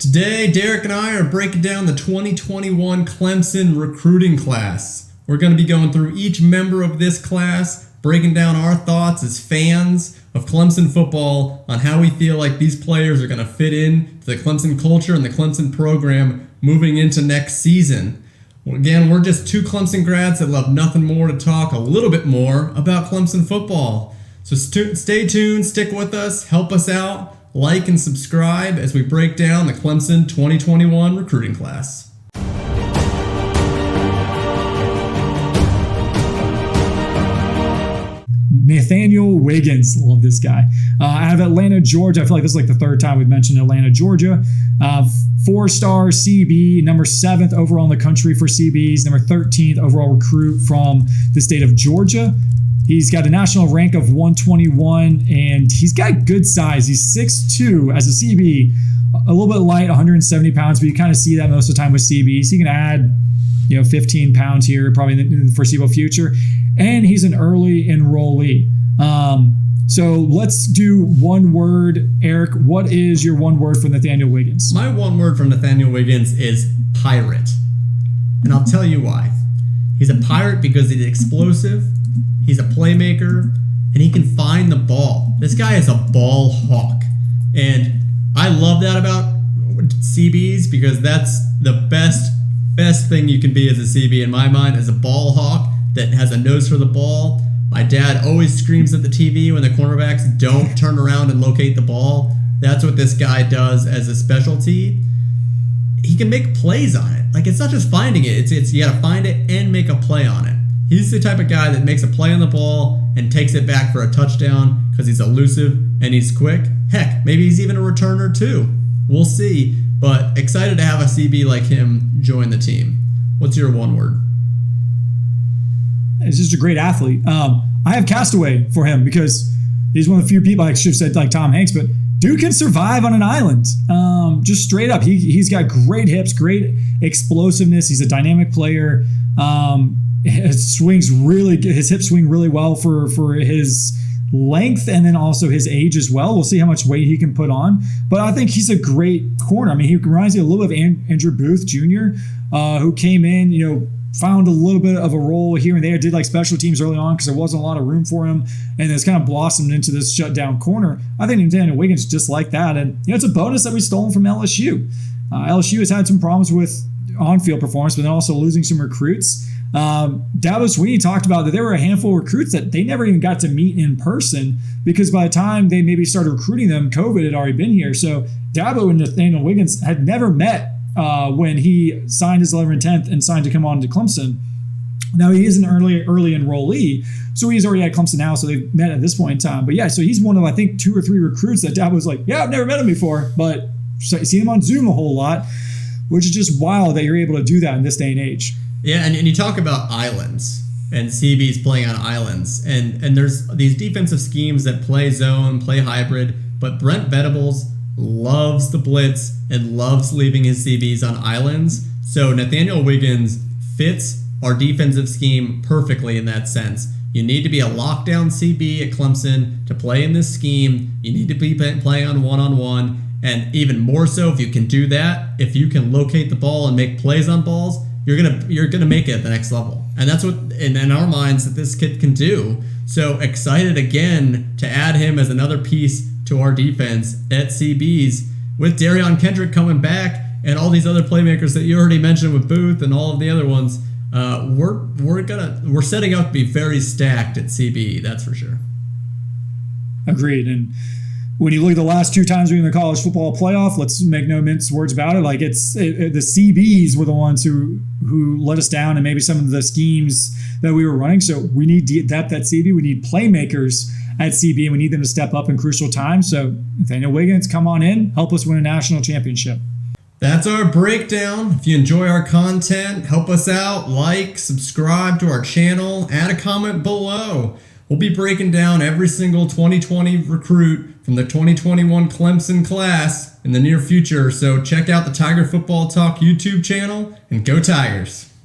Today, Derek and I are breaking down the 2021 Clemson recruiting class. We're going to be going through each member of this class, breaking down our thoughts as fans of Clemson football on how we feel like these players are going to fit in to the Clemson culture and the Clemson program moving into next season. Well, again, we're just two Clemson grads that love nothing more to talk a little bit more about Clemson football. So stay tuned, stick with us, help us out, like and subscribe as we break down the Clemson 2021 recruiting class. Nathaniel Wiggins, love this guy. Out of Atlanta, Georgia. I feel like this is like the third time we've mentioned Atlanta, Georgia. 4-star CB, number 7th overall in the country for CBs, number 13th overall recruit from the state of Georgia. He's got a national rank of 121, and he's got good size. He's 6'2" as a CB, a little bit light, 170 pounds, but you kind of see that most of the time with CBs. He can add 15 pounds here probably in the foreseeable future. And he's an early enrollee. So let's do one word. Erik, what is your one word for Nathaniel Wiggins? My one word for Nathaniel Wiggins is pirate. And I'll tell you why. He's a pirate because he's explosive, he's a playmaker, and he can find the ball. This guy is a ball hawk. And I love that about CBs because that's the best thing you can be as a CB in my mind, as a ball hawk that has a nose for the ball. My dad always screams at the TV when the cornerbacks don't turn around and locate the ball. That's what this guy does as a specialty. He can make plays on it. Like, it's not just finding it. It's you got to find it and make a play on it. He's the type of guy that makes a play on the ball and takes it back for a touchdown because he's elusive and he's quick. Heck, maybe he's even a returner too. We'll see. But excited to have a CB like him join the team. What's your one word? He's just a great athlete. I have castaway for him because he's one of the few people, I should have said like Tom Hanks, but dude can survive on an island. Just straight up. He's got great hips, great explosiveness. He's a dynamic player. His hips swing really well for his length and then also his age as well. We'll see how much weight he can put on. But I think he's a great corner. I mean, he reminds me a little bit of Andrew Booth Jr., who came in, found a little bit of a role here and there, did like special teams early on because there wasn't a lot of room for him, and it's kind of blossomed into this shutdown corner. I think Nathaniel Wiggins just like that, and it's a bonus that we stole from LSU. LSU has had some problems with on-field performance, but then also losing some recruits. Dabo Swinney talked about that there were a handful of recruits that they never even got to meet in person because by the time they maybe started recruiting them, COVID had already been here. So Dabo and Nathaniel Wiggins had never met when he signed his letter of intent and signed to come on to Clemson. Now he is an early enrollee, so he's already at Clemson now, so they've met at this point in time. But yeah, so he's one of, I think, 2 or 3 recruits that Dabo was like, yeah, I've never met him before, but seen him on Zoom a whole lot, which is just wild that you're able to do that in this day and age. Yeah, and you talk about islands and CBs playing on islands, and there's these defensive schemes that play zone, play hybrid, but Brent Venables loves the blitz and loves leaving his CBs on islands. So Nathaniel Wiggins fits our defensive scheme perfectly in that sense. You need to be a lockdown CB at Clemson to play in this scheme. You need to be playing on one-on-one, and even more so if you can do that, if you can locate the ball and make plays on balls, you're gonna make it at the next level. And that's what in our minds that this kid can do. So excited again to add him as another piece to our defense at CBs with Darion Kendrick coming back and all these other playmakers that you already mentioned with Booth and all of the other ones. We're setting up to be very stacked at CB, that's for sure. Agreed. And when you look at the last 2 times we were in the college football playoff, let's make no mince words about it. Like the CBs were the ones who let us down, and maybe some of the schemes that we were running. So we need depth at CB. We need playmakers at CB, and we need them to step up in crucial times. So Nathaniel Wiggins, come on in, help us win a national championship. That's our breakdown. If you enjoy our content, help us out, like, subscribe to our channel, add a comment below. We'll be breaking down every single 2020 recruit from the 2021 Clemson class in the near future. So check out the Tiger Football Talk YouTube channel and go Tigers.